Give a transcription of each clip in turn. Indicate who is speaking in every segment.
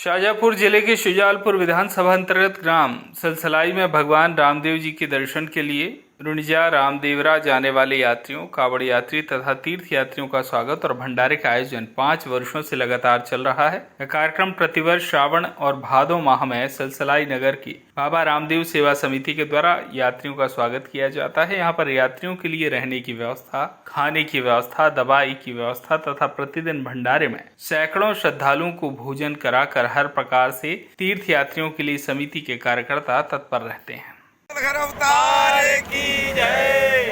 Speaker 1: शाजापुर जिले के शुजालपुर विधानसभा अंतर्गत ग्राम सलसलाई में भगवान रामदेव जी के दर्शन के लिए रुणिजा रामदेवरा जाने वाले यात्रियों, कावड़ यात्री तथा तीर्थ यात्रियों का स्वागत और भंडारे का आयोजन 5 वर्षों से लगातार चल रहा है। यह कार्यक्रम प्रतिवर्ष श्रावण और भादो माह में सलसलाई नगर की बाबा रामदेव सेवा समिति के द्वारा यात्रियों का स्वागत किया जाता है। यहाँ पर यात्रियों के लिए रहने की व्यवस्था, खाने की व्यवस्था, दवाई की व्यवस्था तथा प्रतिदिन भंडारे में सैकड़ों श्रद्धालुओं को भोजन कराकर हर प्रकार से तीर्थ यात्रियों के लिए समिति के कार्यकर्ता तत्पर रहते हैं।
Speaker 2: घर अवतार की जय,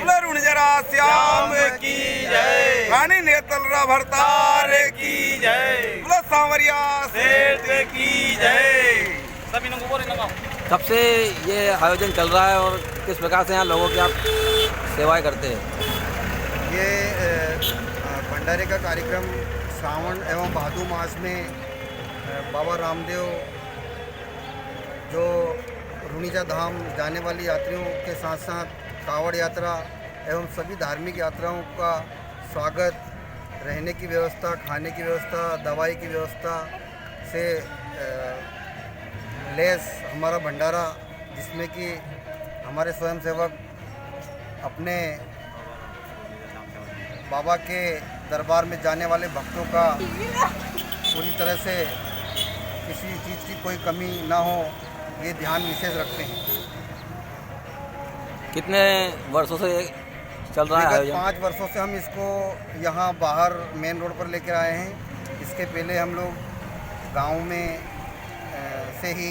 Speaker 2: श्याम की जय, रानी नेतलरा भरतार की जय, सांवरिया सेठ की जय।
Speaker 3: कब से ये आयोजन चल रहा है और किस प्रकार से यहाँ लोगों की आप सेवाएं करते हैं?
Speaker 4: ये भंडारे का कार्यक्रम श्रावण एवं भादो मास में बाबा रामदेव जो रुणिजा धाम जाने वाली यात्रियों के साथ साथ कावड़ यात्रा एवं सभी धार्मिक यात्राओं का स्वागत, रहने की व्यवस्था, खाने की व्यवस्था, दवाई की व्यवस्था से लेस हमारा भंडारा, जिसमें कि हमारे स्वयंसेवक अपने बाबा के दरबार में जाने वाले भक्तों का पूरी तरह से किसी चीज़ की कोई कमी ना हो, ये ध्यान विशेष रखते हैं।
Speaker 3: कितने वर्षों से चल रहा है आयोजन?
Speaker 4: 5 वर्षों से हम इसको यहाँ बाहर मेन रोड पर लेकर आए हैं। इसके पहले हम लोग गांव में से ही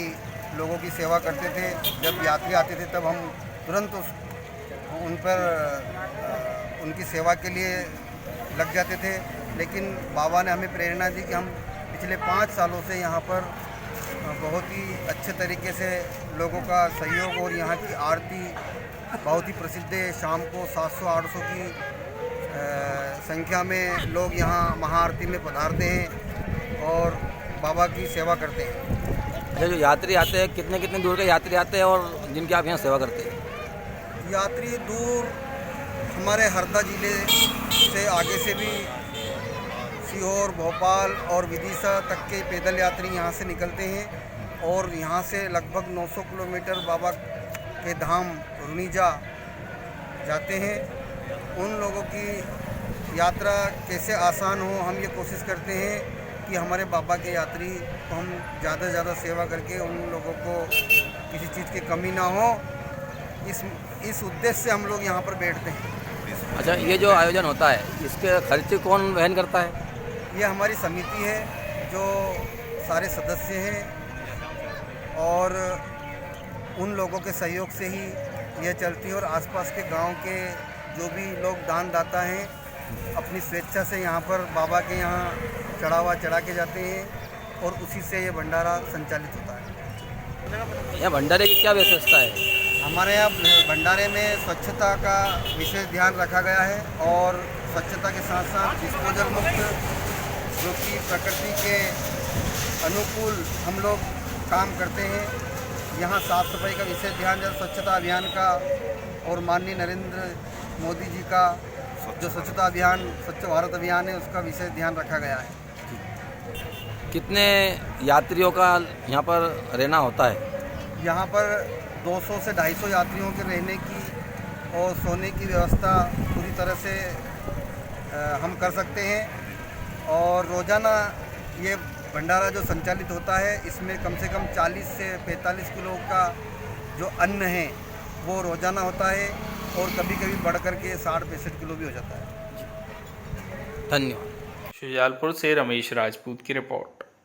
Speaker 4: लोगों की सेवा करते थे। जब यात्री आते थे तब हम तुरंत उन पर उनकी सेवा के लिए लग जाते थे, लेकिन बाबा ने हमें प्रेरणा दी कि हम पिछले 5 सालों से यहाँ पर बहुत ही अच्छे तरीके से लोगों का सहयोग, और यहाँ की आरती बहुत ही प्रसिद्ध है। शाम को 700-800 की संख्या में लोग यहाँ महाआरती में पधारते हैं और बाबा की सेवा करते हैं।
Speaker 3: अच्छा, जो यात्री आते हैं, कितने कितने दूर के यात्री आते हैं और जिनकी आप यहाँ सेवा करते हैं?
Speaker 4: यात्री दूर हमारे हरदा जिले से आगे से भी सीहोर, भोपाल और विदिशा तक के पैदल यात्री यहाँ से निकलते हैं और यहाँ से लगभग 900 किलोमीटर बाबा के धाम रुणिजा जाते हैं। उन लोगों की यात्रा कैसे आसान हो, हम ये कोशिश करते हैं कि हमारे बाबा के यात्री को हम ज़्यादा से ज़्यादा सेवा करके उन लोगों को किसी चीज़ की कमी ना हो, इस उद्देश्य से हम लोग यहाँ पर बैठते हैं।
Speaker 3: अच्छा, ये जो आयोजन होता है, इसके खर्चे कौन वहन करता है?
Speaker 4: ये हमारी समिति है, जो सारे सदस्य हैं और उन लोगों के सहयोग से ही यह चलती है। और आसपास के गांव के जो भी लोग दानदाता हैं, अपनी स्वेच्छा से यहाँ पर बाबा के यहाँ चढ़ावा चढ़ा के जाते हैं और उसी से ये भंडारा संचालित होता है।
Speaker 3: यह भंडारे की क्या विशेषता है?
Speaker 4: हमारे यहाँ भंडारे में स्वच्छता का विशेष ध्यान रखा गया है और स्वच्छता के साथ साथ डिस्पोजल मुक्त, जो कि प्रकृति के अनुकूल हम लोग काम करते हैं। यहाँ साफ़ सफाई का विशेष ध्यान, जब स्वच्छता अभियान का और माननीय नरेंद्र मोदी जी का जो स्वच्छता अभियान, स्वच्छ भारत अभियान है, उसका विशेष ध्यान रखा गया है।
Speaker 3: कितने यात्रियों का यहाँ पर रहना होता है?
Speaker 4: यहाँ पर 200 से 250 यात्रियों के रहने की और सोने की व्यवस्था पूरी तरह से हम कर सकते हैं। और रोज़ाना ये भंडारा जो संचालित होता है, इसमें कम से कम 40 से 45 किलो का जो अन्न है वो रोज़ाना होता है और कभी कभी बढ़ कर के 60-65 किलो भी हो जाता है।
Speaker 3: धन्यवाद।
Speaker 1: शुजालपुर से रमेश राजपूत की रिपोर्ट।